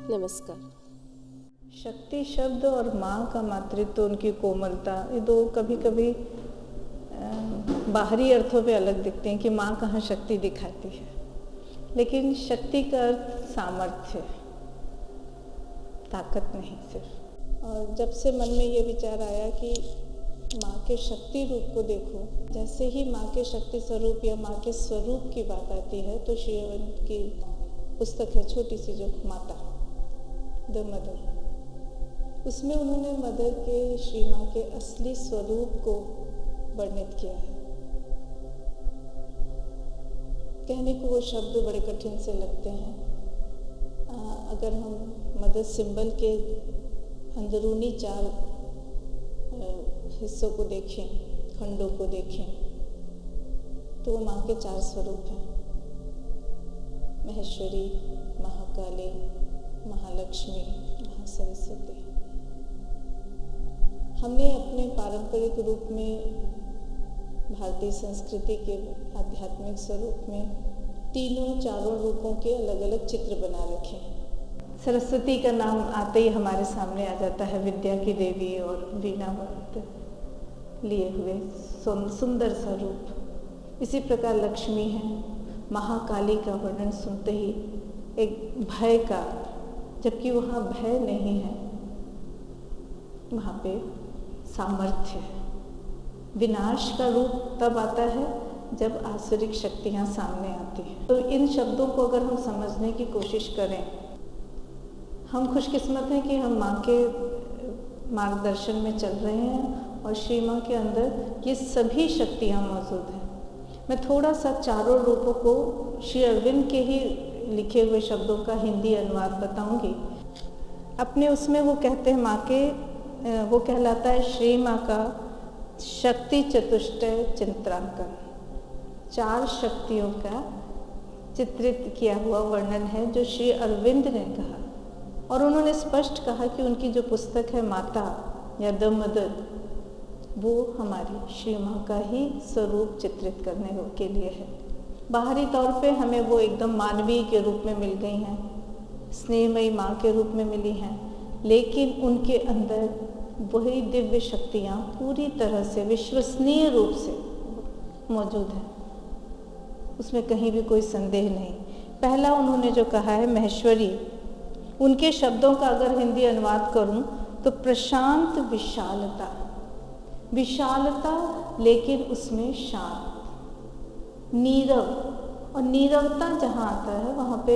नमस्कार। शक्ति शब्द और माँ का मातृत्व, उनकी कोमलता, ये दो कभी कभी बाहरी अर्थों पे अलग दिखते हैं कि माँ कहाँ शक्ति दिखाती है, लेकिन शक्ति का अर्थ सामर्थ्य, ताकत नहीं सिर्फ। और जब से मन में ये विचार आया कि माँ के शक्ति रूप को देखूं, जैसे ही माँ के शक्ति स्वरूप या माँ के स्वरूप की बात आती है तो श्री अरविंद की पुस्तक है छोटी सी जो माता द मदर, उसमें उन्होंने मदर के, श्री माँ के असली स्वरूप को वर्णित किया है। कहने को वो शब्द बड़े कठिन से लगते हैं। अगर हम मदर सिंबल के अंदरूनी चार हिस्सों को देखें, खंडों को देखें, तो वो माँ के चार स्वरूप हैं: महेश्वरी, महाकाली, महालक्ष्मी, महासरस्वती। हमने अपने पारंपरिक रूप में, भारतीय संस्कृति के आध्यात्मिक स्वरूप में तीनों चारों रूपों के अलग अलग चित्र बना रखे हैं। सरस्वती का नाम आते ही हमारे सामने आ जाता है विद्या की देवी और वीणा लिए हुए सुंदर सा रूप। इसी प्रकार लक्ष्मी है। महाकाली का वर्णन सुनते ही एक भय का, जबकि वहाँ भय नहीं है, वहाँ पे सामर्थ्य है। विनाश का रूप तब आता है जब आसुरिक शक्तियाँ सामने आती हैं। तो इन शब्दों को अगर हम समझने की कोशिश करें, हम खुशकिस्मत हैं कि हम माँ के मार्गदर्शन में चल रहे हैं और श्री माँ के अंदर ये सभी शक्तियाँ मौजूद हैं। मैं थोड़ा सा चारों रूपों को श्री अरविंद के ही लिखे हुए शब्दों का हिंदी अनुवाद बताऊंगी। अपने उसमें वो कहते हैं माँ के, वो कहलाता है श्री माँ का शक्ति चतुष्टय चित्रांकन। चार शक्तियों का चित्रित किया हुआ वर्णन है जो श्री अरविंद ने कहा, और उन्होंने स्पष्ट कहा कि उनकी जो पुस्तक है माता या द मदर, वो हमारी श्री माँ का ही स्वरूप चित्रित करने के लिए है। बाहरी तौर पे हमें वो एकदम मानवीय के रूप में मिल गई हैं, स्नेहमयी माँ के रूप में मिली हैं, लेकिन उनके अंदर वही दिव्य शक्तियाँ पूरी तरह से विश्वसनीय रूप से मौजूद हैं, उसमें कहीं भी कोई संदेह नहीं। पहला उन्होंने जो कहा है महेश्वरी, उनके शब्दों का अगर हिंदी अनुवाद करूं तो प्रशांत विशालता, विशालता लेकिन उसमें शांत, नीरव, और नीरवता जहाँ आता है वहाँ पे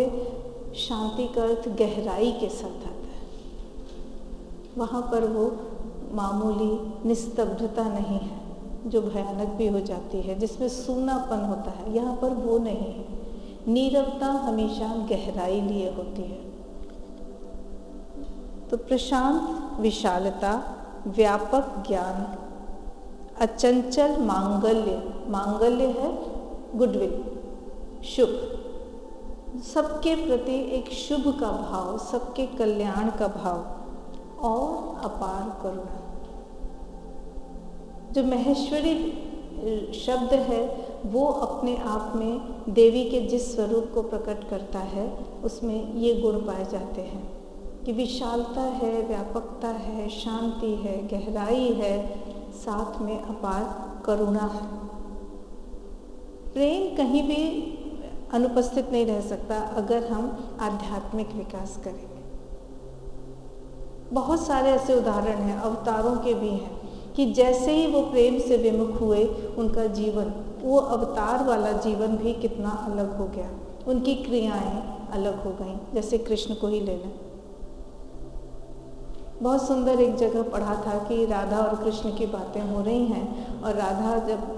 शांति का अर्थ गहराई के साथ आता है। वहाँ पर वो मामूली निस्तब्धता नहीं है जो भयानक भी हो जाती है, जिसमें सूनापन होता है, यहाँ पर वो नहीं है। नीरवता हमेशा गहराई लिए होती है। तो प्रशांत विशालता, व्यापक ज्ञान, अचंचल मांगल्य, मांगल्य है गुडविल, शुभ, सबके प्रति एक शुभ का भाव, सबके कल्याण का भाव, और अपार करुणा। जो महेश्वरी शब्द है वो अपने आप में देवी के जिस स्वरूप को प्रकट करता है उसमें ये गुण पाए जाते हैं कि विशालता है, व्यापकता है, शांति है, गहराई है, साथ में अपार करुणा है। प्रेम कहीं भी अनुपस्थित नहीं रह सकता अगर हम आध्यात्मिक विकास करेंगे। बहुत सारे ऐसे उदाहरण हैं, अवतारों के भी हैं, कि जैसे ही वो प्रेम से विमुख हुए उनका जीवन, वो अवतार वाला जीवन भी कितना अलग हो गया, उनकी क्रियाएं अलग हो गईं। जैसे कृष्ण को ही ले लें। बहुत सुंदर एक जगह पढ़ा था कि राधा और कृष्ण की बातें हो रही हैं, और राधा जब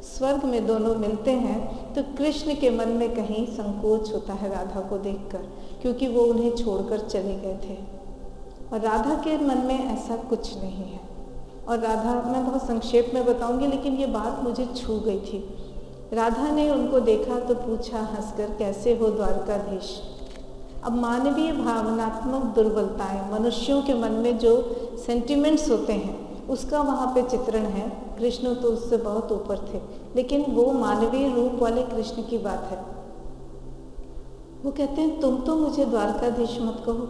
स्वर्ग में दोनों मिलते हैं तो कृष्ण के मन में कहीं संकोच होता है राधा को देखकर, क्योंकि वो उन्हें छोड़कर चले गए थे, और राधा के मन में ऐसा कुछ नहीं है। और राधा, मैं बहुत संक्षेप में बताऊंगी, लेकिन ये बात मुझे छू गई थी। राधा ने उनको देखा तो पूछा हंसकर, कैसे हो द्वारकाधीश। अब मानवीय भावनात्मक दुर्बलताएं, मनुष्यों के मन में जो सेंटिमेंट्स होते हैं, उसका वहाँ पे चित्रण है। कृष्ण तो उससे बहुत ऊपर थे, लेकिन वो मानवीय रूप वाले कृष्ण की बात है। वो कहते हैं तुम तो मुझे द्वारकाधीश मत कहो,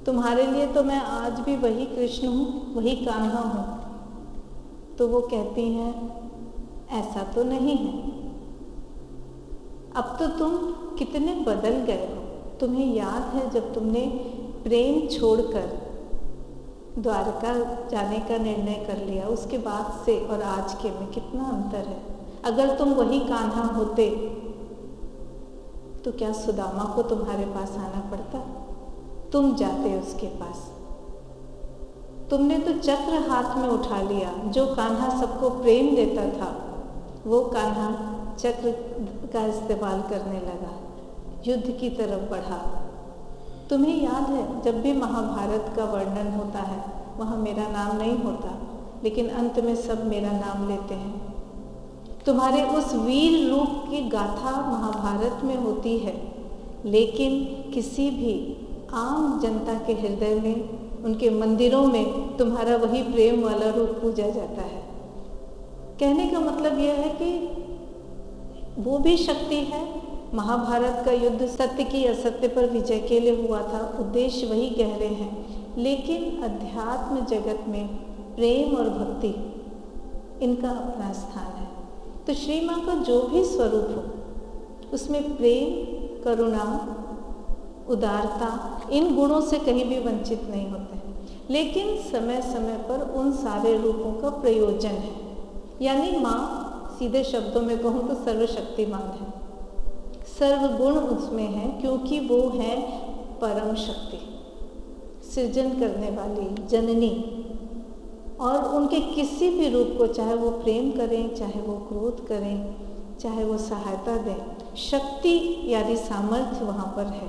तुम्हारे लिए तो मैं आज भी वही कृष्ण हूँ, वही कान्हा हूँ। तो वो कहती हैं ऐसा तो नहीं है, अब तो तुम कितने बदल गए हो। तुम्हें याद है जब तुमने प्रेम छोड़कर द्वारका जाने का निर्णय कर लिया, उसके बाद से और आज के में कितना अंतर है। अगर तुम वही कान्हा होते तो क्या सुदामा को तुम्हारे पास आना पड़ता? तुम जाते उसके पास। तुमने तो चक्र हाथ में उठा लिया। जो कान्हा सबको प्रेम देता था वो कान्हा चक्र का इस्तेमाल करने लगा, युद्ध की तरफ बढ़ा। तुम्हें याद है जब भी महाभारत का वर्णन होता है वहाँ मेरा नाम नहीं होता, लेकिन अंत में सब मेरा नाम लेते हैं। तुम्हारे उस वीर रूप की गाथा महाभारत में होती है, लेकिन किसी भी आम जनता के हृदय में, उनके मंदिरों में तुम्हारा वही प्रेम वाला रूप पूजा जाता है। कहने का मतलब यह है कि वो भी शक्ति है। महाभारत का युद्ध सत्य की असत्य पर विजय के लिए हुआ था, उद्देश्य वही गहरे हैं, लेकिन अध्यात्म जगत में प्रेम और भक्ति इनका अपना स्थान है। तो श्री माँ का जो भी स्वरूप हो उसमें प्रेम, करुणा, उदारता, इन गुणों से कहीं भी वंचित नहीं होते, लेकिन समय समय पर उन सारे रूपों का प्रयोजन है। यानी माँ सीधे शब्दों में कहूँ तो सर्वशक्तिमान है, सर्वगुण उसमें है, क्योंकि वो है परम शक्ति, सृजन करने वाली जननी। और उनके किसी भी रूप को, चाहे वो प्रेम करें, चाहे वो क्रोध करें, चाहे वो सहायता दें, शक्ति यानी सामर्थ्य वहाँ पर है।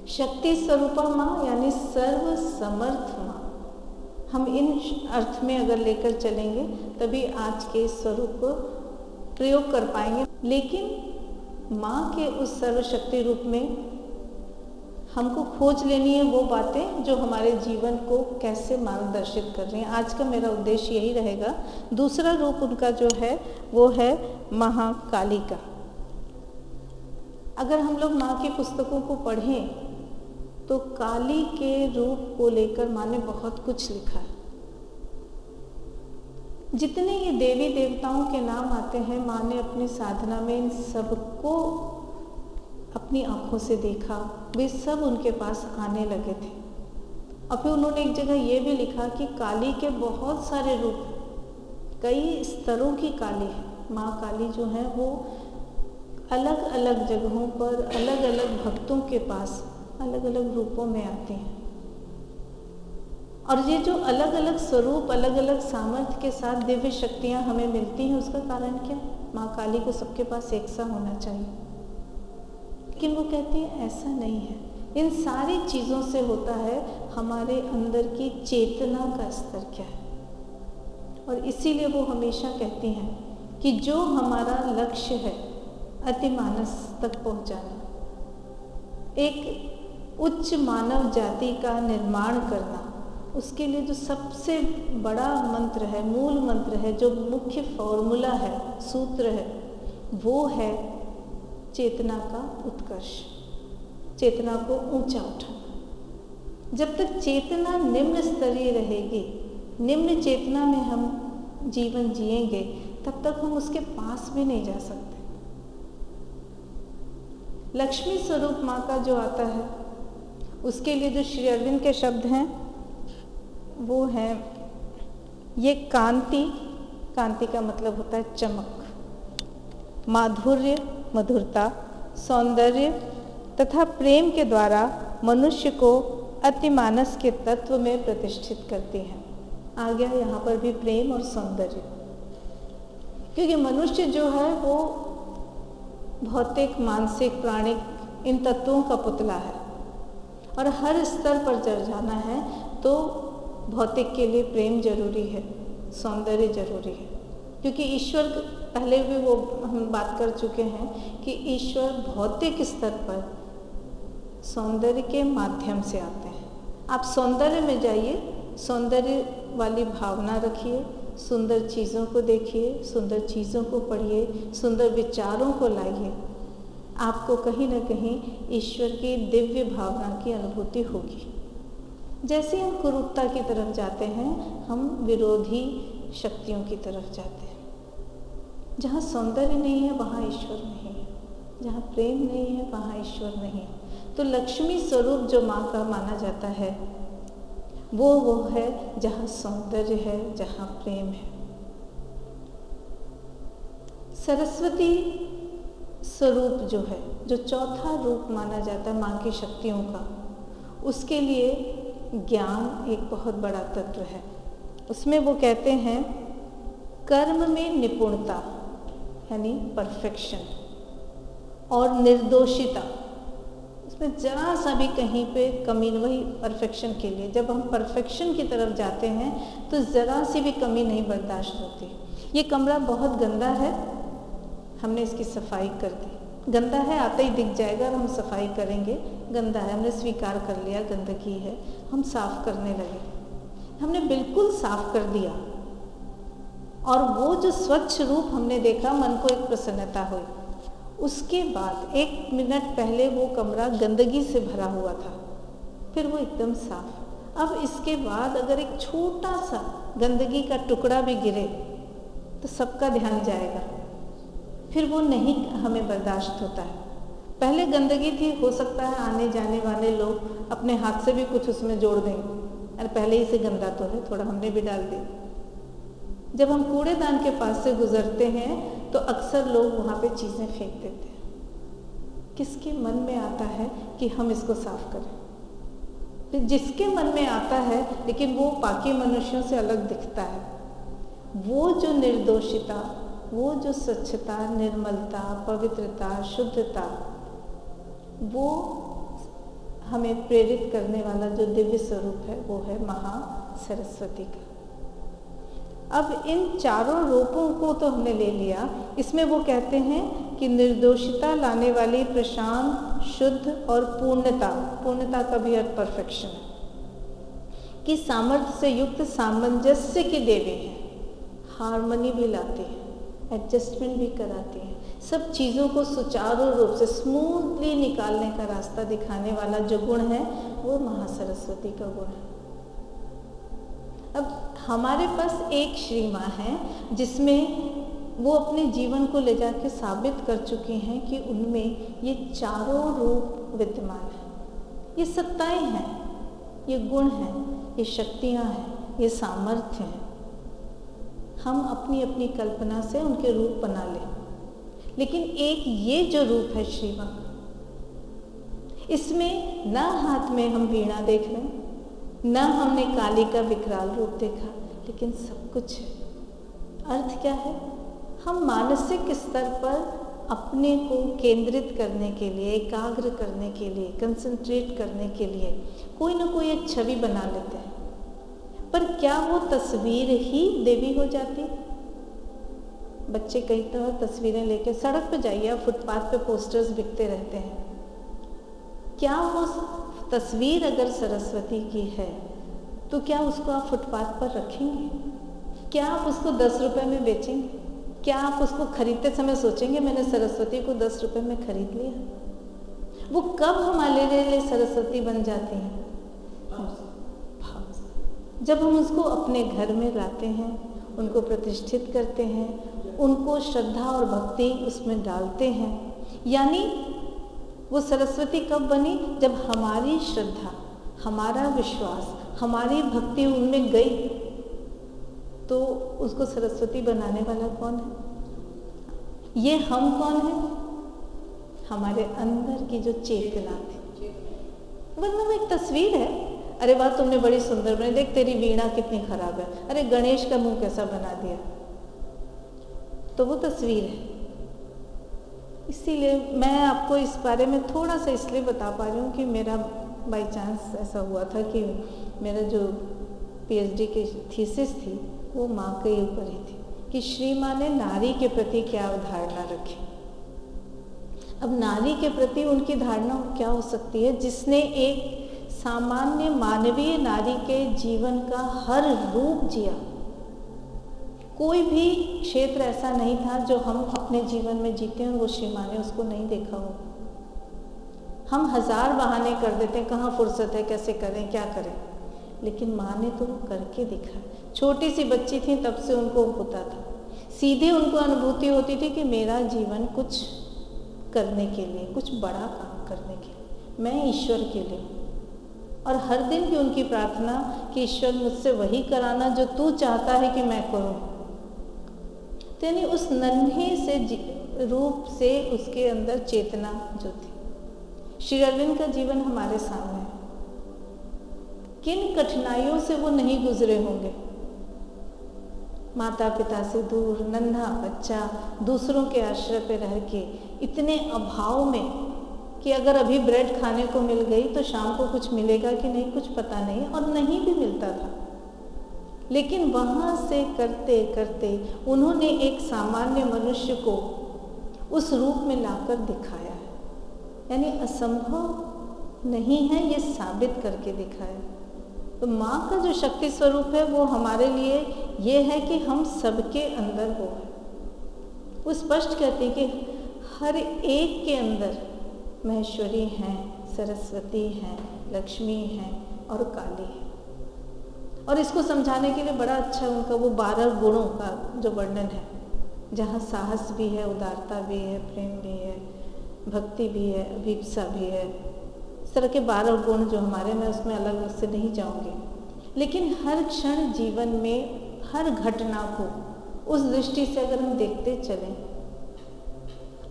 शक्ति स्वरूपा माँ यानी सर्व समर्थ माँ। हम इन अर्थ में अगर लेकर चलेंगे तभी आज के इस स्वरूप को प्रयोग कर पाएंगे। लेकिन माँ के उस सर्वशक्ति रूप में हमको खोज लेनी है वो बातें जो हमारे जीवन को कैसे मार्गदर्शित कर रही हैं। आज का मेरा उद्देश्य यही रहेगा। दूसरा रूप उनका जो है वो है महाकाली का। अगर हम लोग माँ की पुस्तकों को पढ़ें तो काली के रूप को लेकर माँ ने बहुत कुछ लिखा है। जितने ये देवी देवताओं के नाम आते हैं, माँ ने अपनी साधना में इन सबको अपनी आंखों से देखा, वे सब उनके पास आने लगे थे। और फिर उन्होंने एक जगह ये भी लिखा कि काली के बहुत सारे रूप, कई स्तरों की काली है। माँ काली जो है वो अलग अलग जगहों पर, अलग अलग भक्तों के पास अलग अलग रूपों में आती हैं। और ये जो अलग अलग स्वरूप, अलग अलग सामर्थ्य के साथ दिव्य शक्तियाँ हमें मिलती हैं, उसका कारण क्या? माँ काली को सबके पास एक सा होना चाहिए, लेकिन वो कहती है ऐसा नहीं है। इन सारी चीज़ों से होता है हमारे अंदर की चेतना का स्तर क्या है। और इसीलिए वो हमेशा कहती हैं कि जो हमारा लक्ष्य है अतिमानस तक पहुंचाना, एक उच्च मानव जाति का निर्माण करना, उसके लिए जो सबसे बड़ा मंत्र है, मूल मंत्र है, जो मुख्य फॉर्मूला है, सूत्र है, वो है चेतना का उत्कर्ष, चेतना को ऊंचा उठाना। जब तक चेतना निम्न स्तरीय रहेगी, निम्न चेतना में हम जीवन जिएंगे, तब तक हम उसके पास भी नहीं जा सकते। लक्ष्मी स्वरूप माँ का जो आता है, उसके लिए जो श्री अरविंद के शब्द हैं वो हैं ये कांति। कांति का मतलब होता है चमक, माधुर्य, मधुरता, सौंदर्य तथा प्रेम के द्वारा मनुष्य को अतिमानस के तत्व में प्रतिष्ठित करती हैं। आ गया यहाँ पर भी प्रेम और सौंदर्य, क्योंकि मनुष्य जो है वो भौतिक, मानसिक, प्राणिक इन तत्वों का पुतला है, और हर स्तर पर जब जाना है तो भौतिक के लिए प्रेम जरूरी है, सौंदर्य जरूरी है। क्योंकि ईश्वर, पहले भी वो हम बात कर चुके हैं कि ईश्वर भौतिक स्तर पर सौंदर्य के माध्यम से आते हैं। आप सौंदर्य में जाइए, सौंदर्य वाली भावना रखिए, सुंदर चीज़ों को देखिए, सुंदर चीज़ों को पढ़िए, सुंदर विचारों को लाइए। आपको कहीं ना कहीं ईश्वर की दिव्य भावना की अनुभूति होगी। जैसे हम कुरूपता की तरफ जाते हैं, हम विरोधी शक्तियों की तरफ जाते हैं। जहाँ सौंदर्य नहीं है वहाँ ईश्वर नहीं है, जहाँ प्रेम नहीं है वहाँ ईश्वर नहीं है। तो लक्ष्मी स्वरूप जो माँ का माना जाता है वो है जहाँ सौंदर्य है, जहाँ प्रेम है। सरस्वती स्वरूप जो है, जो चौथा रूप माना जाता है माँ की शक्तियों का, उसके लिए ज्ञान एक बहुत बड़ा तत्व है। उसमें वो कहते हैं कर्म में निपुणता यानी परफेक्शन और निर्दोषिता, उसमें जरा सा भी कहीं पे कमी, वही परफेक्शन के लिए जब हम परफेक्शन की तरफ जाते हैं तो ज़रा सी भी कमी नहीं बर्दाश्त होती। ये कमरा बहुत गंदा है, हमने इसकी सफाई कर दी। गंदा है आते ही दिख जाएगा और हम सफाई करेंगे। गंदा है, हमने स्वीकार कर लिया गंदगी है, हम साफ करने लगे। हमने बिल्कुल साफ कर दिया और वो जो स्वच्छ रूप हमने देखा, मन को एक प्रसन्नता हुई। उसके बाद 1 मिनट पहले वो कमरा गंदगी से भरा हुआ था, फिर वो एकदम साफ। अब इसके बाद अगर एक छोटा सा गंदगी का टुकड़ा भी गिरे तो सबका ध्यान जाएगा, फिर वो नहीं हमें बर्दाश्त होता है। पहले गंदगी थी, हो सकता है आने जाने वाले लोग अपने हाथ से भी कुछ उसमें जोड़ देंगे, अरे पहले ही से गंदा तो है, थोड़ा हमने भी डाल दिया। जब हम कूड़ेदान के पास से गुजरते हैं तो अक्सर लोग वहाँ पे चीज़ें फेंक देते हैं। किसके मन में आता है कि हम इसको साफ करें? फिर जिसके मन में आता है, लेकिन वो बाकी मनुष्यों से अलग दिखता है। वो जो निर्दोषिता, वो जो स्वच्छता, निर्मलता, पवित्रता, शुद्धता, वो हमें प्रेरित करने वाला जो दिव्य स्वरूप है वो है महा सरस्वती का। अब इन चारों रूपों को तो हमने ले लिया। इसमें वो कहते हैं कि निर्दोषिता लाने वाली प्रशांत, शुद्ध और पूर्णता, पूर्णता का भी अर्थ परफेक्शन है, कि सामर्थ्य से युक्त सामंजस्य की देवी है। हार्मनी भी लाती है, एडजस्टमेंट भी कराती है, सब चीज़ों को सुचारू रूप से स्मूथली निकालने का रास्ता दिखाने वाला जो गुण है वो महासरस्वती का गुण है। अब हमारे पास एक श्री माँ है जिसमें वो अपने जीवन को ले जाके साबित कर चुकी हैं कि उनमें ये चारों रूप विद्यमान हैं। ये सत्ताएं हैं, ये गुण हैं, ये शक्तियाँ हैं, ये सामर्थ्य हैं। हम अपनी अपनी कल्पना से उनके रूप बना लें, लेकिन एक ये जो रूप है श्री माँ का, इसमें न हाथ में हम वीणा देख रहे हैं, न हमने काली का विकराल रूप देखा, लेकिन सब कुछ है। अर्थ क्या है? हम मानसिक स्तर पर अपने को केंद्रित करने के लिए, एकाग्र करने के लिए, कंसंट्रेट करने के लिए कोई ना कोई एक छवि बना लेते हैं। पर क्या वो तस्वीर ही देवी हो जाती? बच्चे कई तरह तस्वीरें लेके सड़क पे जाइए, फुटपाथ पे पोस्टर्स बिकते रहते हैं। क्या वो तस्वीर अगर सरस्वती की है तो क्या उसको आप फुटपाथ पर रखेंगे? क्या आप उसको 10 रुपए में बेचेंगे? क्या आप उसको खरीदते समय सोचेंगे मैंने सरस्वती को 10 रुपए में खरीद लिया? वो कब हमारे लिए सरस्वती बन जाती हैं? जब हम उसको अपने घर में लाते हैं, उनको प्रतिष्ठित करते हैं, उनको श्रद्धा और भक्ति उसमें डालते हैं। यानी वो सरस्वती कब बनी? जब हमारी श्रद्धा, हमारा विश्वास, हमारी भक्ति उनमें गई, तो उसको सरस्वती बनाने वाला कौन है? ये हम कौन है? हमारे अंदर की जो चेतना थी। वरना वो एक तस्वीर है। अरे वाह, तुमने बड़ी सुंदर बनाई, देख तेरी वीणा कितनी खराब है, अरे गणेश का मुंह कैसा बना दिया, तो वो तस्वीर है। इसीलिए मैं आपको इस बारे में थोड़ा सा इसलिए बता पा रही हूँ कि मेरा बाई चांस ऐसा हुआ था कि मेरा जो पीएचडी की थीसिस थी वो माँ के ऊपर ही थी कि श्री माँ ने नारी के प्रति क्या अवधारणा रखी। अब नारी के प्रति उनकी धारणा क्या हो सकती है जिसने एक सामान्य मानवीय नारी के जीवन का हर रूप जिया। कोई भी क्षेत्र ऐसा नहीं था जो हम अपने जीवन में जीते हैं और वो श्री माँ ने उसको नहीं देखा हो। हम 1000 बहाने कर देते हैं, कहाँ फुर्सत है, कैसे करें, क्या करें, लेकिन माँ ने तो करके दिखा। छोटी सी बच्ची थी तब से उनको होता था, सीधे उनको अनुभूति होती थी कि मेरा जीवन कुछ करने के लिए, कुछ बड़ा काम करने के लिए, मैं ईश्वर के लिए। और हर दिन की उनकी प्रार्थना कि ईश्वर मुझसे वही कराना जो तू चाहता है कि मैं करूं। तो यानी उस नन्हे से रूप से उसके अंदर चेतना जो थी। श्री अरविंद का जीवन हमारे सामने है, किन कठिनाइयों से वो नहीं गुजरे होंगे। माता पिता से दूर, नन्हा बच्चा, दूसरों के आश्रय पे रह के, इतने अभाव में कि अगर अभी ब्रेड खाने को मिल गई तो शाम को कुछ मिलेगा कि नहीं कुछ पता नहीं, और नहीं भी मिलता था। लेकिन वहाँ से करते करते उन्होंने एक सामान्य मनुष्य को उस रूप में लाकर दिखाया है, यानी असंभव नहीं है ये साबित करके दिखाया। तो माँ का जो शक्ति स्वरूप है वो हमारे लिए ये है कि हम सबके अंदर वो है। वो स्पष्ट कहती है कि हर एक के अंदर महेश्वरी हैं, सरस्वती हैं, लक्ष्मी हैं और काली है। और इसको समझाने के लिए बड़ा अच्छा उनका वो 12 गुणों का जो वर्णन है, जहाँ साहस भी है, उदारता भी है, प्रेम भी है, भक्ति भी है, अभिप्सा भी है। इस तरह के 12 गुण जो हमारे, मैं उसमें अलग से नहीं जाऊँगी, लेकिन हर क्षण जीवन में हर घटना को उस दृष्टि से अगर हम देखते चलें,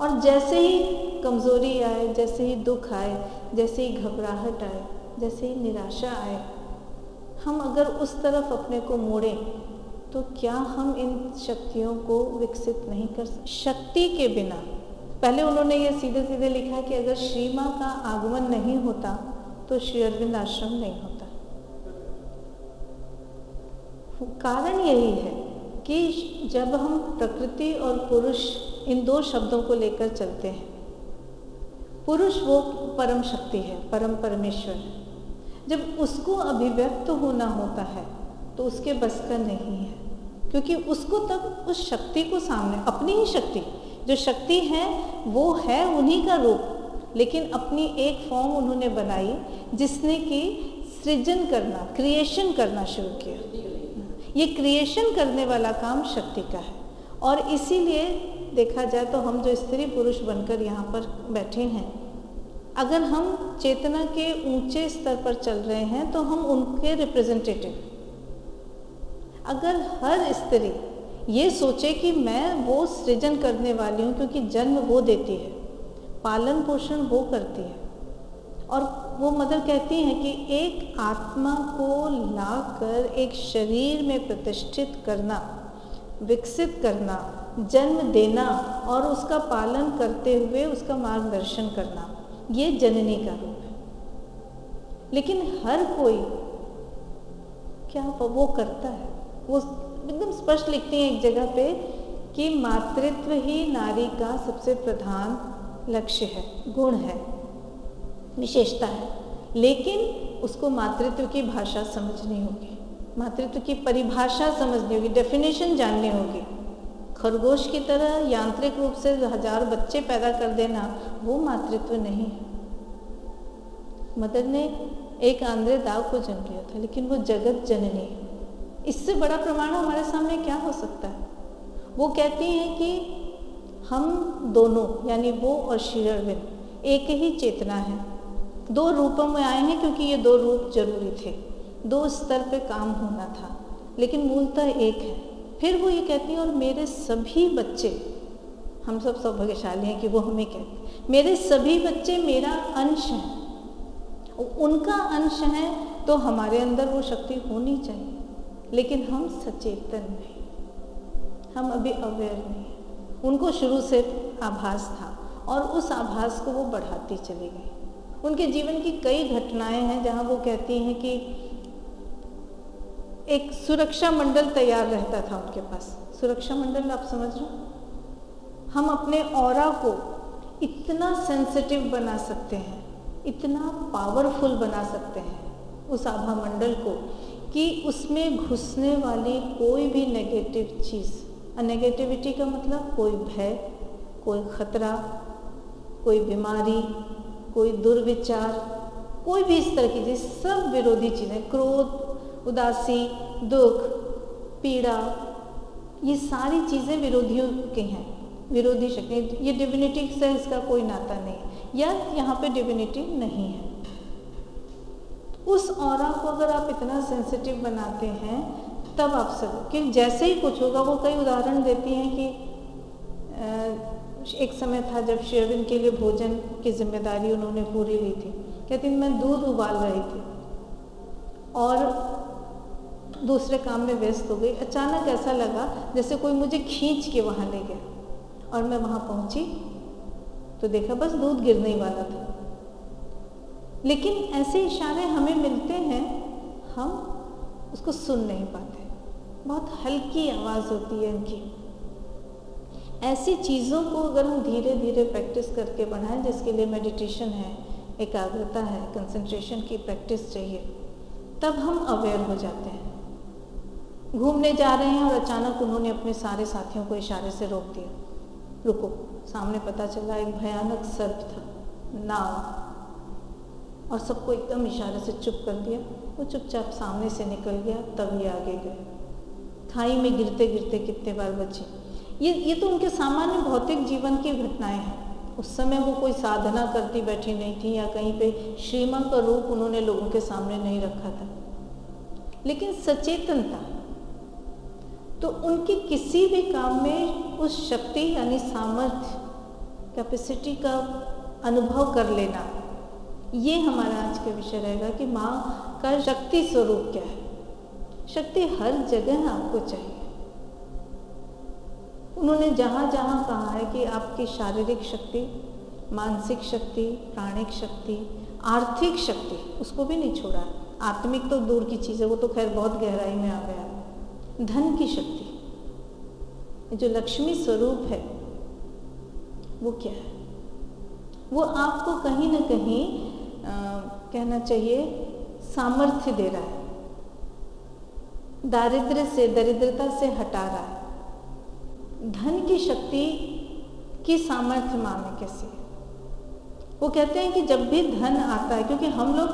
और जैसे ही कमज़ोरी आए, जैसे ही दुख आए, जैसे ही घबराहट आए, जैसे ही निराशा आए, हम अगर उस तरफ अपने को मोड़ें तो क्या हम इन शक्तियों को विकसित नहीं कर सकते? शक्ति के बिना, पहले उन्होंने ये सीधे सीधे लिखा कि अगर श्री माँ का आगमन नहीं होता तो श्री अरविंद आश्रम नहीं होता। कारण यही है कि जब हम प्रकृति और पुरुष इन 2 शब्दों को लेकर चलते हैं, पुरुष वो परम शक्ति है, परम परमेश्वर है, जब उसको अभिव्यक्त होना होता है तो उसके बस का नहीं है, क्योंकि उसको तब उस शक्ति को सामने, अपनी ही शक्ति जो शक्ति है वो है उन्हीं का रूप, लेकिन अपनी एक फॉर्म उन्होंने बनाई जिसने कि सृजन करना, क्रिएशन करना शुरू किया। ये क्रिएशन करने वाला काम शक्ति का है। और इसीलिए देखा जाए तो हम जो स्त्री पुरुष बनकर यहाँ पर बैठे हैं, अगर हम चेतना के ऊंचे स्तर पर चल रहे हैं तो हम उनके रिप्रेजेंटेटिव। अगर हर स्त्री ये सोचे कि मैं वो सृजन करने वाली हूँ, क्योंकि जन्म वो देती है, पालन पोषण वो करती है, और वो मदर कहती हैं कि एक आत्मा को लाकर एक शरीर में प्रतिष्ठित करना, विकसित करना, जन्म देना और उसका पालन करते हुए उसका मार्गदर्शन करना, ये जननी का रूप है। लेकिन हर कोई क्या वो करता है? वो एकदम स्पष्ट लिखती हैं एक जगह पे कि मातृत्व ही नारी का सबसे प्रधान लक्ष्य है, गुण है, विशेषता है। लेकिन उसको मातृत्व की भाषा समझनी होगी, मातृत्व की परिभाषा समझनी होगी, डेफिनेशन जाननी होगी। खरगोश की तरह यांत्रिक रूप से 1000 बच्चे पैदा कर देना वो मातृत्व नहीं है। मदर ने एक आंद्रे दाव को जन्म लिया था, लेकिन वो जगत जननी है। इससे बड़ा प्रमाण हमारे सामने क्या हो सकता है? वो कहती हैं कि हम दोनों, यानी वो और श्री अरविंद, एक ही चेतना है, 2 रूपों में आए हैं, क्योंकि ये 2 रूप जरूरी थे, 2 स्तर पे काम होना था, लेकिन मूलतः एक है। फिर वो ये कहती हैं और मेरे सभी बच्चे, हम सब सौभाग्यशाली हैं कि वो हमें कहते हैं, मेरे सभी बच्चे मेरा अंश हैं, उनका अंश है, तो हमारे अंदर वो शक्ति होनी चाहिए। लेकिन हम सचेतन नहीं, हम अभी अवेयर नहीं हैं। उनको शुरू से आभास था और उस आभास को वो बढ़ाती चली गई। उनके जीवन की कई घटनाएं हैं जहां वो कहती हैं कि एक सुरक्षा मंडल तैयार रहता था उनके पास। सुरक्षा मंडल आप समझ रहे हो? हम अपने ऑरा को इतना सेंसिटिव बना सकते हैं, इतना पावरफुल बना सकते हैं उस आभा मंडल को कि उसमें घुसने वाली कोई भी नेगेटिव चीज़, नेगेटिविटी का मतलब कोई भय, कोई खतरा, कोई बीमारी, कोई दुर्विचार, कोई भी इस तरह की चीज़, सब विरोधी चीज़ें, क्रोध, उदासी, दुख, पीड़ा, ये सारी चीज़ें विरोधियों की हैं, विरोधी शक्ति। ये डिविनिटी से इसका कोई नाता नहीं है, या यहाँ पे डिविनिटी नहीं है। उस ऑरा को अगर आप इतना सेंसिटिव बनाते हैं तब आप सब कि जैसे ही कुछ होगा, वो कई उदाहरण देती हैं कि एक समय था जब श्री अरविंद के लिए भोजन की जिम्मेदारी उन्होंने पूरी ली थी। कहती मैं दूध उबाल रही थी और दूसरे काम में व्यस्त हो गई। अचानक ऐसा लगा जैसे कोई मुझे खींच के वहाँ ले गया, और मैं वहाँ पहुँची तो देखा बस दूध गिरने ही वाला था। लेकिन ऐसे इशारे हमें मिलते हैं, हम उसको सुन नहीं पाते, बहुत हल्की आवाज़ होती है इनकी। ऐसी चीज़ों को अगर हम धीरे धीरे प्रैक्टिस करके बढ़ाएं, जिसके लिए मेडिटेशन है, एकाग्रता है, कंसंट्रेशन की प्रैक्टिस चाहिए, तब हम अवेयर हो जाते हैं। घूमने जा रहे हैं और अचानक उन्होंने अपने सारे साथियों को इशारे से रोक दिया, रुको। सामने पता चला एक भयानक सर्प था, नाव, और सबको एकदम इशारे से चुप कर दिया। वो चुपचाप सामने से निकल गया, तब ये आगे गए। खाई में गिरते गिरते कितने बार बचे। ये तो उनके सामान्य भौतिक जीवन की घटनाएं हैं। उस समय वो कोई साधना करती बैठी नहीं थी, या कहीं पे श्री मां का रूप उन्होंने लोगों के सामने नहीं रखा था, लेकिन सचेतनता तो उनकी किसी भी काम में उस शक्ति यानी सामर्थ्य, कैपेसिटी का अनुभव कर लेना, ये हमारा आज का विषय रहेगा कि माँ का शक्ति स्वरूप क्या है। शक्ति हर जगह आपको चाहिए। उन्होंने जहाँ जहाँ कहा है कि आपकी शारीरिक शक्ति, मानसिक शक्ति, प्राणिक शक्ति, आर्थिक शक्ति, उसको भी नहीं छोड़ा। आत्मिक तो दूर की चीज़ है, वो तो खैर बहुत गहराई में आ गया। धन की शक्ति, जो लक्ष्मी स्वरूप है, वो क्या है? वो आपको कहीं ना कहीं कहना चाहिए सामर्थ्य दे रहा है, दारिद्र्य से, दरिद्रता से हटा रहा है। धन की शक्ति की सामर्थ्य माँ में कैसी है? वो कहते हैं कि जब भी धन आता है, क्योंकि हम लोग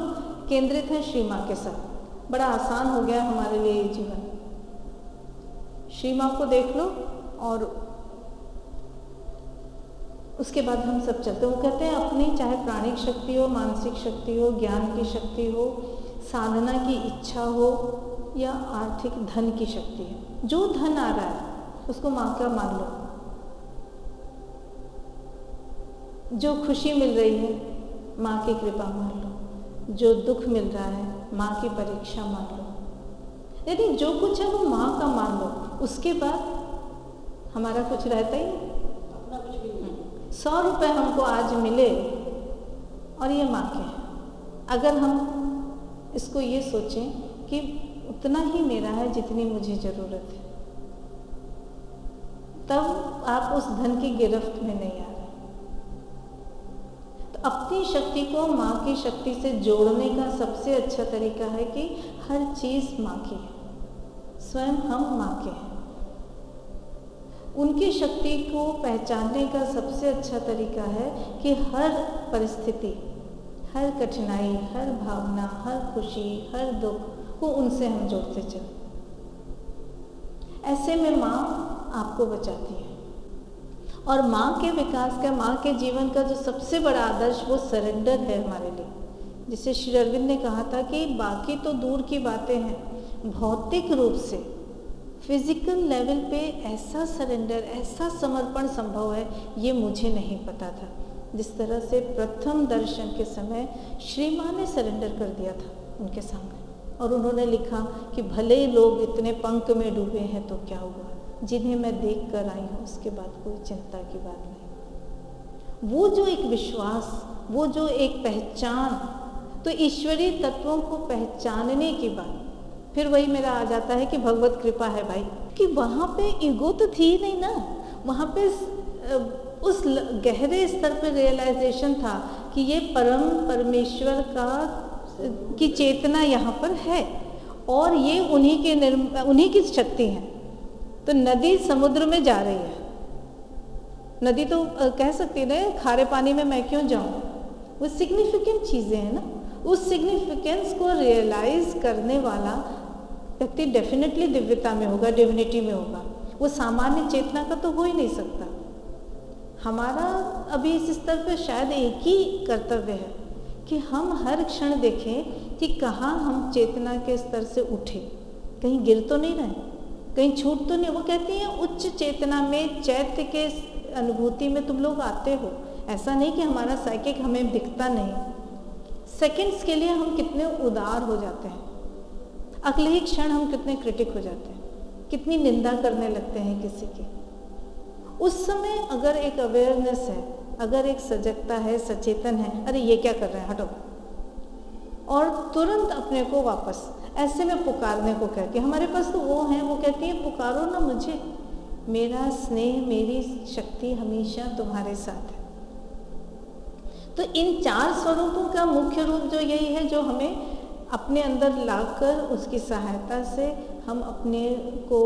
केंद्रित हैं श्री माँ के साथ, बड़ा आसान हो गया हमारे लिए ये जीवन। श्री माँ को देख लो और उसके बाद हम सब चलते। वो कहते हैं अपनी चाहे प्राणिक शक्ति हो, मानसिक शक्ति हो, ज्ञान की शक्ति हो, साधना की इच्छा हो, या आर्थिक धन की शक्ति है, जो धन आ रहा है उसको माँ का मान लो। जो खुशी मिल रही है माँ की कृपा मान लो, जो दुख मिल रहा है माँ की परीक्षा मान लो। यदि जो कुछ है वो माँ का मान लो, उसके बाद हमारा कुछ रहता ही नहीं। 100 रुपये हमको आज मिले और ये माँ के हैं, अगर हम इसको ये सोचें कि उतना ही मेरा है जितनी मुझे ज़रूरत है, तब आप उस धन की गिरफ्त में नहीं आ रहे। तो अपनी शक्ति को माँ की शक्ति से जोड़ने का सबसे अच्छा तरीका है कि हर चीज़ माँ की है, स्वयं हम माँ के हैं। उनकी शक्ति को पहचानने का सबसे अच्छा तरीका है कि हर परिस्थिति, हर कठिनाई, हर भावना, हर खुशी, हर दुख को उनसे हम जोड़ते चलें। ऐसे में माँ आपको बचाती है। और माँ के विकास का, माँ के जीवन का जो सबसे बड़ा आदर्श वो सरेंडर है हमारे लिए। जिसे श्री अरविंद ने कहा था कि बाकी तो दूर की बातें हैं, भौतिक रूप से फिजिकल लेवल पे ऐसा सरेंडर, ऐसा समर्पण संभव है, ये मुझे नहीं पता था। जिस तरह से प्रथम दर्शन के समय श्री माँ ने सरेंडर कर दिया था उनके सामने, और उन्होंने लिखा कि भले लोग इतने पंख में डूबे हैं तो क्या हुआ, जिन्हें मैं देख कर आई हूँ उसके बाद कोई चिंता की बात नहीं। वो जो एक विश्वास, वो जो एक पहचान, तो ईश्वरीय तत्वों को पहचानने के बाद फिर वही मेरा आ जाता है कि भगवत कृपा है भाई, कि वहाँ पे ईगो तो थी ही नहीं ना, वहाँ पे उस गहरे स्तर पर रियलाइजेशन था कि ये परम परमेश्वर का की चेतना यहाँ पर है और ये उन्हीं की शक्ति है। तो नदी समुद्र में जा रही है, नदी तो कह सकती है ना खारे पानी में मैं क्यों जाऊँ, वो सिग्निफिकेंट चीज़ें हैं ना, उस सिग्निफिकेंस को रियलाइज करने वाला व्यक्ति डेफिनेटली दिव्यता में होगा, डिविनिटी में होगा। वो सामान्य चेतना का तो हो ही नहीं सकता। हमारा अभी इस स्तर पर शायद एक ही कर्तव्य है कि हम हर क्षण देखें कि कहाँ हम चेतना के स्तर से उठे, कहीं गिर तो नहीं रहे, कहीं छूट तो नहीं। वो कहती हैं उच्च चेतना में, चैत्य के अनुभूति में तुम लोग आते हो। ऐसा नहीं कि हमारा साइकिक हमें दिखता नहीं। सेकंड्स के लिए हम कितने उदार हो जाते हैं, अगले ही क्षण हम कितने क्रिटिक हो जाते हैं, कितनी निंदा करने लगते हैं किसी की। उस समय अगर एक अवेयरनेस है, अगर एक सजगता है, सचेतन है, अरे ये क्या कर रहे हैं, हटो, और तुरंत अपने को वापस ऐसे में पुकारने को कह के, हमारे पास तो वो हैं, वो कहती है पुकारो ना मुझे, मेरा स्नेह, मेरी शक्ति हमेशा तुम्हारे साथ है। तो इन 4 स्वरूपों का मुख्य रूप जो यही है, जो हमें अपने अंदर लाकर उसकी सहायता से हम अपने को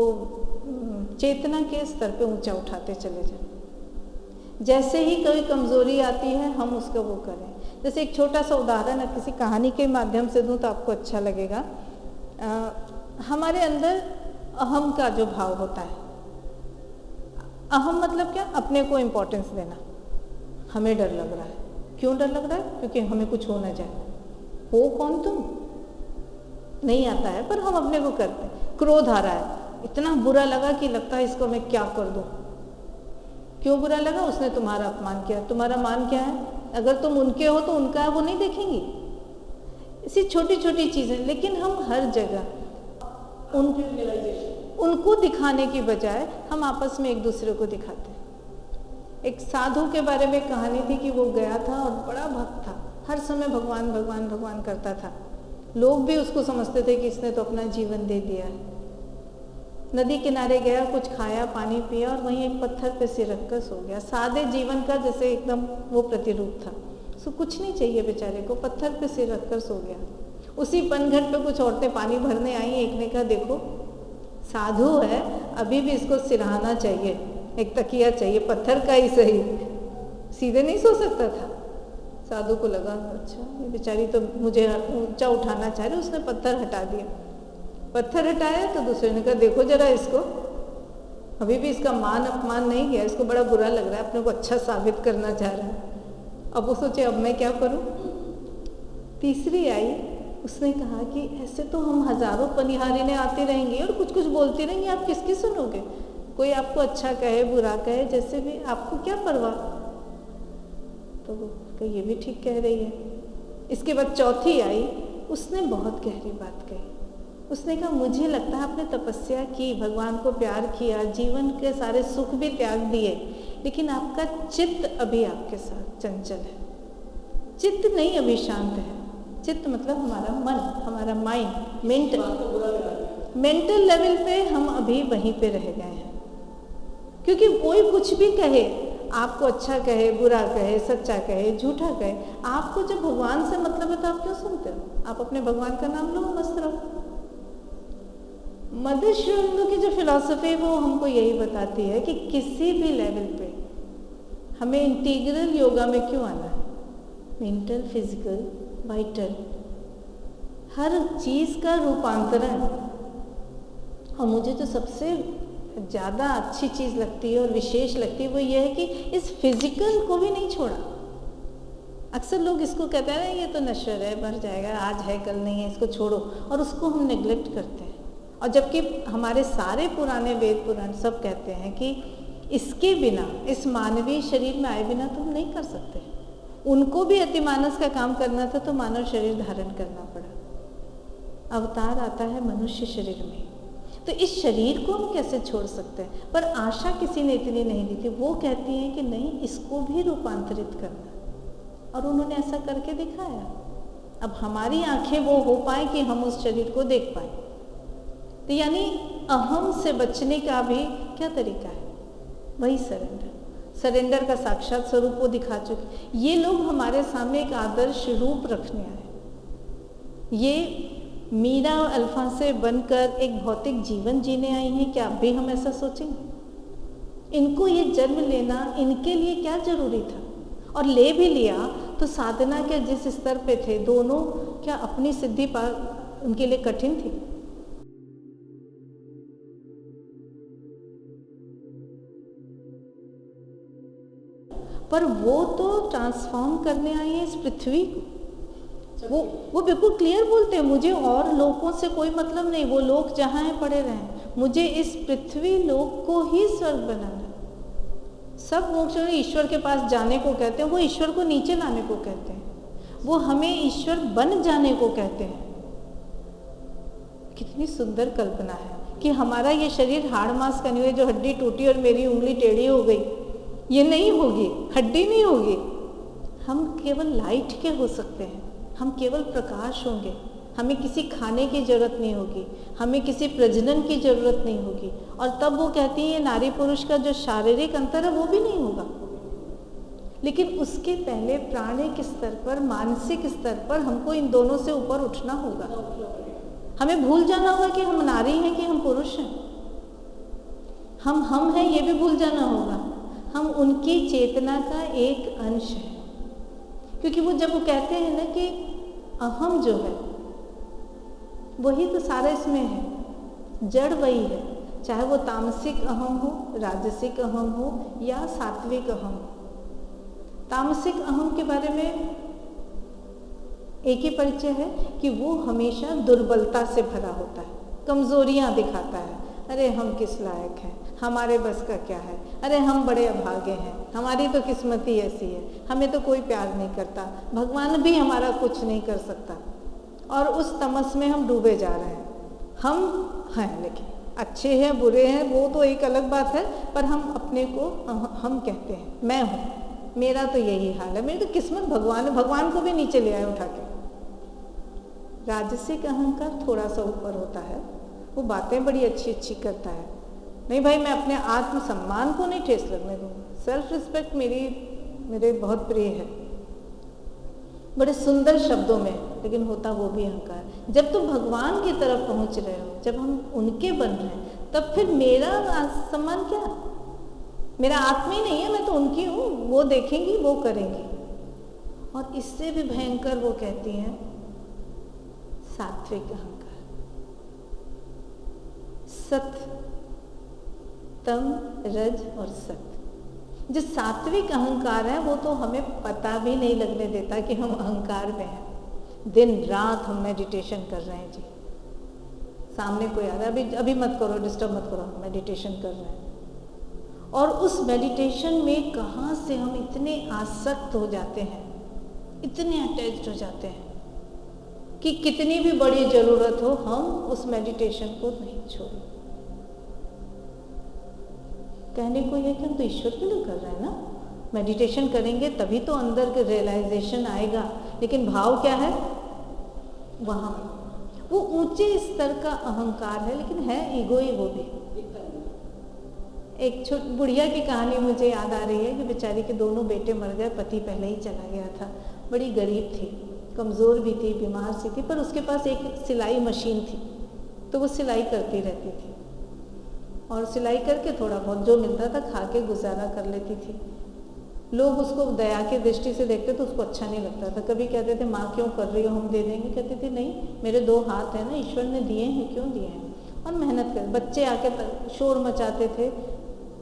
चेतना के स्तर पे ऊंचा उठाते चले जाएं। जैसे ही कोई कमजोरी आती है हम उसका वो करें। जैसे एक छोटा सा उदाहरण है, किसी कहानी के माध्यम से दूं तो आपको अच्छा लगेगा। हमारे अंदर अहम का जो भाव होता है, अहम मतलब क्या, अपने को इम्पोर्टेंस देना। हमें डर लग रहा है, क्यों डर लग रहा है? क्योंकि हमें कुछ हो ना जाए। हो कौन तुम? नहीं आता है, पर हम अपने को करते हैं। क्रोध आ रहा है, इतना बुरा लगा कि लगता है इसको मैं क्या कर दूं। क्यों बुरा लगा? उसने तुम्हारा अपमान किया। तुम्हारा मान क्या है? अगर तुम उनके हो तो उनका है, वो नहीं देखेंगी। ऐसी छोटी छोटी चीजें, लेकिन हम हर जगह उनको दिखाने की बजाय हम आपस में एक दूसरे को दिखाते हैं। एक साधु के बारे में कहानी थी कि वो गया था और बड़ा भक्त था, हर समय भगवान भगवान भगवान करता था। लोग भी उसको समझते थे कि इसने तो अपना जीवन दे दिया है। नदी किनारे गया, कुछ खाया, पानी पिया और वहीं एक पत्थर पे सिर रखकर सो गया। सादे जीवन का जैसे एकदम वो प्रतिरूप था। उसको कुछ नहीं चाहिए बेचारे को, पत्थर पे सिर रखकर सो गया। उसी पनघट पे कुछ औरतें पानी भरने आई। एक ने कहा देखो साधु है, अभी भी इसको सिरहाना चाहिए, एक तकिया चाहिए, पत्थर का ही सही, सीधे नहीं सो सकता था। साधु को लगा अच्छा ये बेचारी तो मुझे ऊंचा उठाना चाह रही, उसने पत्थर हटा दिया। पत्थर हटाया तो दूसरे ने कहा देखो जरा इसको, अभी भी इसका मान अपमान नहीं गया, इसको बड़ा बुरा लग रहा है, अपने को अच्छा साबित करना चाह रहा है। अब वो सोचे अब मैं क्या करूं। तीसरी आई, उसने कहा कि ऐसे तो हम हजारों पनिहारिनें आती रहेंगी और कुछ कुछ बोलती रहेंगी, आप किसकी सुनोगे? कोई आपको अच्छा कहे बुरा कहे, जैसे भी, आपको क्या परवाह। तो वो ये भी ठीक कह रही है। इसके बाद चौथी आई, उसने बहुत गहरी बात कही। उसने कहा मुझे लगता है आपने तपस्या की, भगवान को प्यार किया, जीवन के सारे सुख भी त्याग दिए, लेकिन आपका चित्त अभी आपके साथ चंचल है। चित्त नहीं अभी शांत है। चित्त मतलब हमारा मन, हमारा माइंड, मेंटल लेवल पे हम अभी वहीं पे रह गए हैं। क्योंकि कोई कुछ भी कहे, आपको अच्छा कहे, बुरा कहे, सच्चा कहे, झूठा कहे, आपको जब भगवान से मतलब है तो आप क्यों सुनते हो? आप अपने भगवान का नाम लो, मस्त रहो। मदर श्री अरबिंदो की जो फिलॉसफी वो हमको यही बताती है कि किसी भी लेवल पे हमें इंटीग्रल योगा में क्यों आना है। मेंटल, फिजिकल, वाइटल, हर चीज का रूपांतरण। और मुझे जो सबसे ज़्यादा अच्छी चीज़ लगती है और विशेष लगती है वो ये है कि इस फिजिकल को भी नहीं छोड़ा। अक्सर लोग इसको कहते हैं ये तो नश्वर है, मर जाएगा, आज है कल नहीं है, इसको छोड़ो, और उसको हम नेग्लेक्ट करते हैं। और जबकि हमारे सारे पुराने वेद पुराण सब कहते हैं कि इसके बिना, इस मानवीय शरीर में आए बिना तो हम नहीं कर सकते। उनको भी अतिमानस का काम करना था तो मानव शरीर धारण करना पड़ा। अवतार आता है मनुष्य शरीर में, तो इस शरीर को हम कैसे छोड़ सकते हैं? पर आशा किसी ने इतनी नहीं दी थी। वो कहती हैं कि नहीं, इसको भी रूपांतरित करना, और उन्होंने ऐसा करके दिखाया। अब हमारी आंखें वो हो पाए कि हम उस शरीर को देख पाए। तो यानी अहम से बचने का भी क्या तरीका है? वही सरेंडर का साक्षात स्वरूप वो दिखा चुके। ये लोग हमारे सामने एक आदर्श रूप रखने आए। ये मीरा और अल्फा से बनकर एक भौतिक जीवन जीने आई हैं। क्या अब भी हम ऐसा सोचेंगे? इनको ये जन्म लेना इनके लिए क्या जरूरी था? और ले भी लिया तो साधना के जिस स्तर पे थे दोनों, क्या अपनी सिद्धि पार उनके लिए कठिन थी? पर वो तो ट्रांसफॉर्म करने आई है इस पृथ्वी को। वो बिल्कुल क्लियर बोलते हैं, मुझे और लोकों से कोई मतलब नहीं, वो लोग जहाँ हैं पड़े रहें, मुझे इस पृथ्वी लोक को ही स्वर्ग बनाना है। सब मोक्ष ईश्वर के पास जाने को कहते हैं, वो ईश्वर को नीचे लाने को कहते हैं, वो हमें ईश्वर बन जाने को कहते हैं। कितनी सुंदर कल्पना है कि हमारा ये शरीर हाड़ मांस का नहीं है, जो हड्डी टूटी और मेरी उंगली टेढ़ी हो गई, ये नहीं होगी, हड्डी नहीं होगी। हम केवल लाइट के हो सकते हैं, हम केवल प्रकाश होंगे, हमें किसी खाने की जरूरत नहीं होगी, हमें किसी प्रजनन की जरूरत नहीं होगी। और तब वो कहती है नारी पुरुष का जो शारीरिक अंतर है वो भी नहीं होगा, लेकिन उसके पहले प्राणिक स्तर पर, मानसिक स्तर पर हमको इन दोनों से ऊपर उठना होगा। हमें भूल जाना होगा कि हम नारी हैं कि हम पुरुष हैं, हम हैं ये भी भूल जाना होगा। हम उनकी चेतना का एक अंश है, क्योंकि वो जब वो कहते हैं ना कि अहम जो है वही तो सारा इसमें है, जड़ वही है, चाहे वो तामसिक अहम हो, राजसिक अहम हो या सात्विक अहम। तामसिक अहम के बारे में एक ही परिचय है कि वो हमेशा दुर्बलता से भरा होता है, कमजोरियां दिखाता है। अरे हम किस लायक हैं, हमारे बस का क्या है, अरे हम बड़े अभागे हैं, हमारी तो किस्मत ही ऐसी है, हमें तो कोई प्यार नहीं करता, भगवान भी हमारा कुछ नहीं कर सकता। और उस तमस में हम डूबे जा रहे हैं। हम हैं लेकिन अच्छे हैं बुरे हैं वो तो एक अलग बात है, पर हम अपने को हम कहते हैं मैं हूँ, मेरा तो यही हाल है, मेरी तो किस्मत भगवान है, भगवान को भी नीचे ले आए उठा के। राजसिक अहंकार थोड़ा सा ऊपर होता है, वो बातें बड़ी अच्छी अच्छी करता है, नहीं भाई मैं अपने आत्मसम्मान को नहीं ठेस लगने दूंगा, सेल्फ रिस्पेक्ट मेरे बहुत प्रिय है, बड़े सुंदर शब्दों में, लेकिन होता वो भी अहंकार। जब तुम भगवान की तरफ पहुंच रहे हो, जब हम उनके बन रहे हैं, तब फिर मेरा सम्मान क्या, मेरा आत्मा ही नहीं है, मैं तो उनकी हूँ, वो देखेंगी वो करेंगी। और इससे भी भयंकर वो कहती हैं सात्विक अहंकार, सत्य, तम, रज और सत्य। जो सात्विक अहंकार है वो तो हमें पता भी नहीं लगने देता कि हम अहंकार में हैं। दिन रात हम मेडिटेशन कर रहे हैं जी, सामने कोई आ रहा है अभी मत करो, डिस्टर्ब मत करो, मेडिटेशन कर रहे हैं। और उस मेडिटेशन में कहाँ से हम इतने आसक्त हो जाते हैं, इतने अटैच्ड हो जाते हैं कि कितनी भी बड़ी जरूरत हो हम उस मेडिटेशन को नहीं छोड़ें। कहने को यह कि हम तो ईश्वर के लिए कर रहे हैं ना, मेडिटेशन करेंगे तभी तो अंदर का रियलाइजेशन आएगा, लेकिन भाव क्या है वहाँ, वो ऊंचे स्तर का अहंकार है, लेकिन है ईगो ही वो भी। एक छोटी बुढ़िया की कहानी मुझे याद आ रही है कि बेचारी के दोनों बेटे मर गए, पति पहले ही चला गया था, बड़ी गरीब थी, कमज़ोर भी थी, बीमार सी थी, पर उसके पास एक सिलाई मशीन थी, तो वो सिलाई करती रहती थी और सिलाई करके थोड़ा बहुत जो मिलता था खा के गुजारा कर लेती थी। लोग उसको दया की दृष्टि से देखते तो उसको अच्छा नहीं लगता था, कभी कहते थे माँ क्यों कर रही हो, हम दे देंगे, कहती थी नहीं मेरे दो हाथ हैं ना, ईश्वर ने दिए हैं, क्यों दिए हैं, और मेहनत कर। बच्चे आके शोर मचाते थे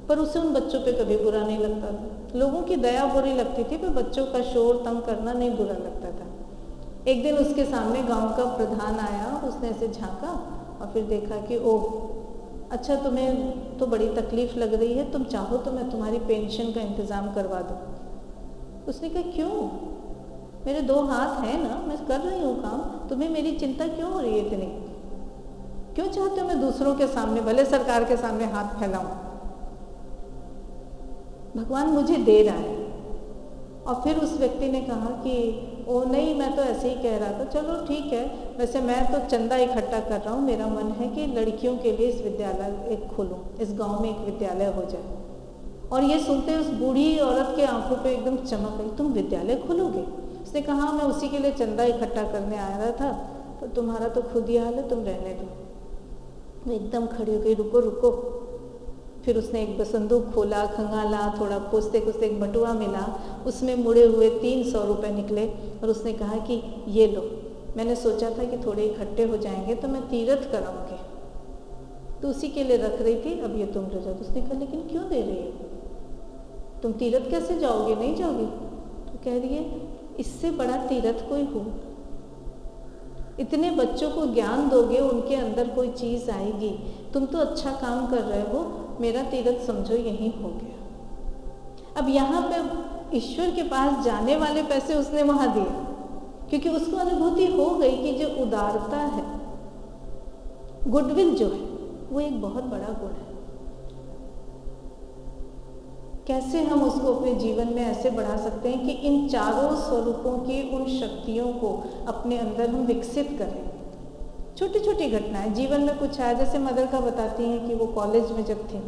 पर उसे उन बच्चों पे कभी बुरा नहीं लगता था, लोगों की दया बुरी लगती थी पर बच्चों का शोर तंग करना नहीं बुरा लगता था। एक दिन उसके सामने गांव का प्रधान आया, उसने ऐसे झांका और फिर देखा कि ओह अच्छा तुम्हें तो बड़ी तकलीफ लग रही है, तुम चाहो तो मैं तुम्हारी पेंशन का इंतज़ाम करवा दूँ। उसने कहा क्यों, मेरे दो हाथ हैं ना, मैं कर रही हूँ काम, तुम्हें मेरी चिंता क्यों हो रही है इतनी, क्यों चाहते हो मैं दूसरों के सामने, भले सरकार के सामने हाथ फैलाऊं, भगवान मुझे दे रहा है। और फिर उस व्यक्ति ने कहा कि ओ नहीं मैं तो ऐसे ही कह रहा था, चलो ठीक है, वैसे मैं तो चंदा इकट्ठा कर रहा हूँ, मेरा मन है कि लड़कियों के लिए इस विद्यालय एक खोलूँ, इस गांव में एक विद्यालय हो जाए। और ये सुनते उस बूढ़ी औरत के आंखों पे एकदम चमक गई, तुम विद्यालय खोलोगे? उसने कहा मैं उसी के लिए चंदा इकट्ठा करने आ रहा था, तो तुम्हारा तो खुद ही हाल है, तुम रहने दो। वो एकदम खड़ी हो गई, रुको रुको, फिर उसने एक संदूक खोला, खंगाला, थोड़ा खोजते खोजते एक बटुआ मिला, उसमें मुड़े हुए 300 रुपये निकले और उसने कहा कि ये लो, मैंने सोचा था कि थोड़े इकट्ठे हो जाएंगे तो मैं तीर्थ कराऊंगी, तो उसी के लिए रख रही थी, अब ये तुम ले जाओ। तो उसने कहा लेकिन क्यों दे रही हो, तुम तीर्थ कैसे जाओगे, नहीं जाओगे? तो कह रही है इससे बड़ा तीर्थ कोई हो, इतने बच्चों को ज्ञान दोगे, उनके अंदर कोई चीज़ आएगी, तुम तो अच्छा काम कर रहे हो, मेरा तीर्थ समझो यही हो गया। अब यहाँ पे ईश्वर के पास जाने वाले पैसे उसने वहाँ दिए, क्योंकि उसको अनुभूति हो गई कि जो उदारता है, गुडविल जो है, वो एक बहुत बड़ा गुण है। कैसे हम उसको अपने जीवन में ऐसे बढ़ा सकते हैं कि इन चारों स्वरूपों की उन शक्तियों को अपने अंदर हम विकसित करें। छोटी छोटी घटनाएं जीवन में कुछ आया, जैसे मदर का बताती हैं कि वो कॉलेज में जब थी,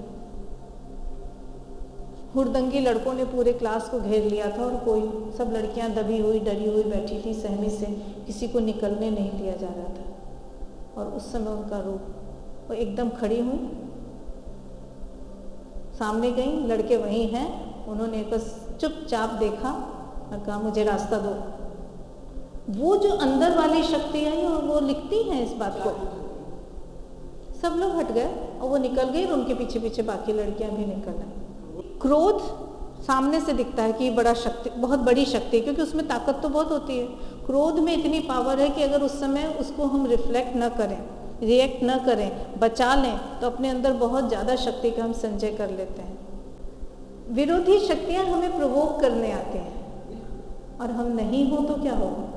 हुड़दंगी लड़कों ने पूरे क्लास को घेर लिया था और कोई, सब लड़कियां दबी हुई डरी हुई बैठी थी सहमी से, किसी को निकलने नहीं दिया जा रहा था। और उस समय उनका रूप, वो एकदम खड़ी हुई, सामने गई, लड़के वहीं हैं, उन्होंने बस चुपचाप देखा और कहा मुझे रास्ता दो। वो जो अंदर वाली शक्ति आई और वो लिखती हैं इस बात को, सब लोग हट गए और वो निकल गई और उनके पीछे पीछे बाकी लड़कियां भी निकल आई। क्रोध सामने से दिखता है कि बड़ा शक्ति, बहुत बड़ी शक्ति है, क्योंकि उसमें ताकत तो बहुत होती है। क्रोध में इतनी पावर है कि अगर उस समय उसको हम रिफ्लेक्ट न करें, रिएक्ट न करें, बचा लें, तो अपने अंदर बहुत ज़्यादा शक्ति का हम संचय कर लेते हैं। विरोधी शक्तियाँ हमें प्रोवोक करने आते हैं और हम नहीं हो तो क्या होगा।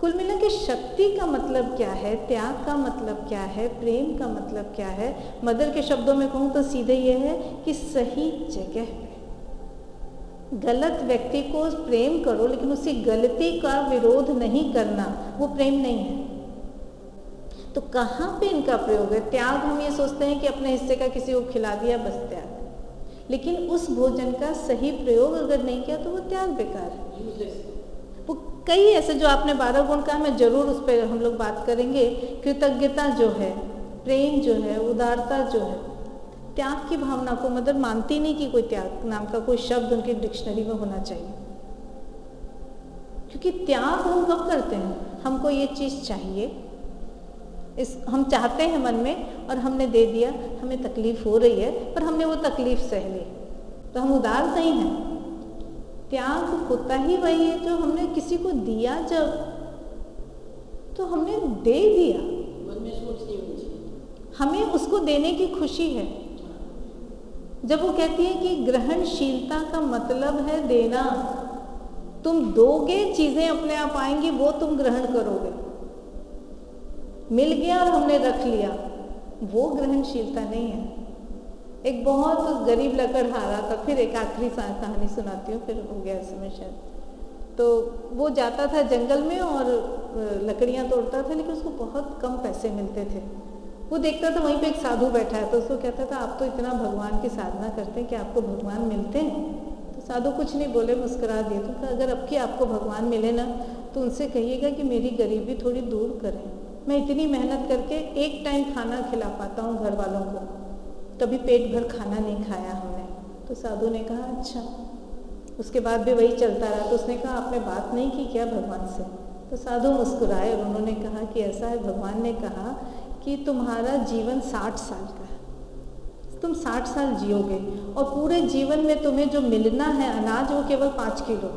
कुल मिला के शक्ति का मतलब क्या है, त्याग का मतलब क्या है, प्रेम का मतलब क्या है, मदर के शब्दों में कहूँ तो सीधे ये है कि सही जगह पे गलत व्यक्ति को प्रेम करो, लेकिन उसी गलती का विरोध नहीं करना, वो प्रेम नहीं है। तो कहाँ पे इनका प्रयोग है? त्याग हम ये सोचते हैं कि अपने हिस्से का किसी को खिला दिया बस त्याग, लेकिन उस भोजन का सही प्रयोग अगर नहीं किया तो वो त्याग बेकार है। वो कई ऐसे जो आपने 12 गुण कहा, मैं जरूर उस पर हम लोग बात करेंगे। कृतज्ञता जो है, प्रेम जो है, उदारता जो है, त्याग की भावना को मदर मानती नहीं कि कोई त्याग नाम का कोई शब्द उनकी डिक्शनरी में होना चाहिए। क्योंकि त्याग हम कब करते हैं, हमको ये चीज़ चाहिए, हम चाहते हैं मन में और हमने दे दिया, हमें तकलीफ हो रही है पर हमने वो तकलीफ सह ली, तो हम उदार नहीं हैं। त्याग होता ही वही है जो हमने किसी को दिया, जब तो हमने दे दिया, मन में सोच नहीं होनी चाहिए, हमें उसको देने की खुशी है। जब वो कहती है कि ग्रहणशीलता का मतलब है देना, तुम दोगे चीजें अपने आप आएंगी, वो तुम ग्रहण करोगे। मिल गया और हमने रख लिया, वो ग्रहणशीलता नहीं है। एक बहुत गरीब लकड़हारा था, फिर एक आखिरी कहानी सुनाती हूँ, फिर हो गया समय शायद। तो वो जाता था जंगल में और लकड़ियाँ तोड़ता था, लेकिन उसको बहुत कम पैसे मिलते थे। वो देखता था वहीं पे एक साधु बैठा है, तो उसको कहता था आप तो इतना भगवान की साधना करते हैं कि आपको भगवान मिलते हैं? तो साधु कुछ नहीं बोले, मुस्कुरा दिए। तो अगर अब की आपको भगवान मिले ना, तो उनसे कहिएगा कि मेरी गरीबी थोड़ी दूर करें, मैं इतनी मेहनत करके एक टाइम खाना खिला पाता हूँ घर वालों को, कभी पेट भर खाना नहीं खाया हमने। तो साधु ने कहा अच्छा। उसके बाद भी वही चलता रहा। तो उसने कहा आपने बात नहीं की क्या भगवान से? तो साधु मुस्कुराए और उन्होंने कहा कि ऐसा है, भगवान ने कहा कि तुम्हारा जीवन 60 साल का है, तुम 60 साल जियोगे और पूरे जीवन में तुम्हें जो मिलना है अनाज वो केवल 5 किलो।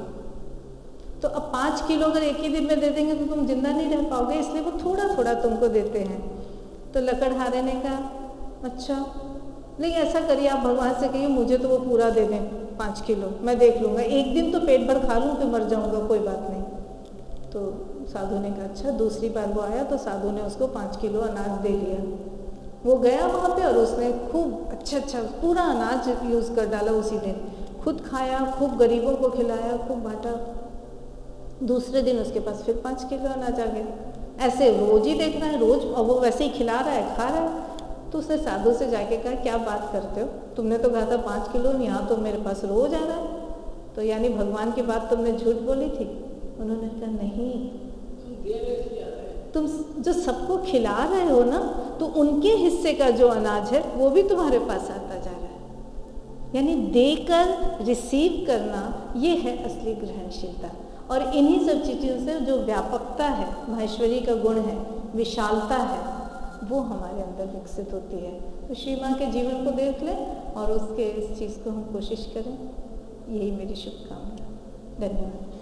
तो अब 5 किलो अगर एक ही दिन में दे देंगे तो तुम जिंदा नहीं रह पाओगे, इसलिए वो थोड़ा थोड़ा तुमको देते हैं। तो लकड़हारे ने कहा अच्छा, नहीं ऐसा करिए आप भगवान से कहिए मुझे तो वो पूरा दे दें 5 किलो, मैं देख लूँगा, एक दिन तो पेट भर खा लूँ फिर मर जाऊँगा, कोई बात नहीं। तो साधु ने कहा अच्छा। दूसरी बार वो आया तो साधु ने उसको 5 किलो अनाज दे दिया। वो गया वहाँ पे और उसने खूब अच्छा पूरा अनाज यूज़ कर डाला उसी दिन, खुद खाया, खूब गरीबों को खिलाया, खूब बांटा। दूसरे दिन उसके पास फिर 5 किलो अनाज आ गया। ऐसे रोज ही देख रहा है, रोज, और वो वैसे ही खिला रहा है, खा रहा है। तो उसने साधु से जाके कहा क्या बात करते हो, तुमने तो कहा था 5 किलो, यहाँ तो मेरे पास रोज आ रहा है, तो यानी भगवान की बात तुमने झूठ बोली थी? उन्होंने कहा नहीं, तुम जो सबको खिला रहे हो ना, तो उनके हिस्से का जो अनाज है वो भी तुम्हारे पास आता जा रहा है। यानी देकर रिसीव करना, ये है असली ग्रहणशीलता। और इन्हीं सब चीज़ों से जो व्यापकता है, माहेश्वरी का गुण है, विशालता है, वो हमारे अंदर विकसित होती है। तो श्री माँ के जीवन को देख लें और उसके इस चीज़ को हम कोशिश करें। यही मेरी शुभकामना। धन्यवाद।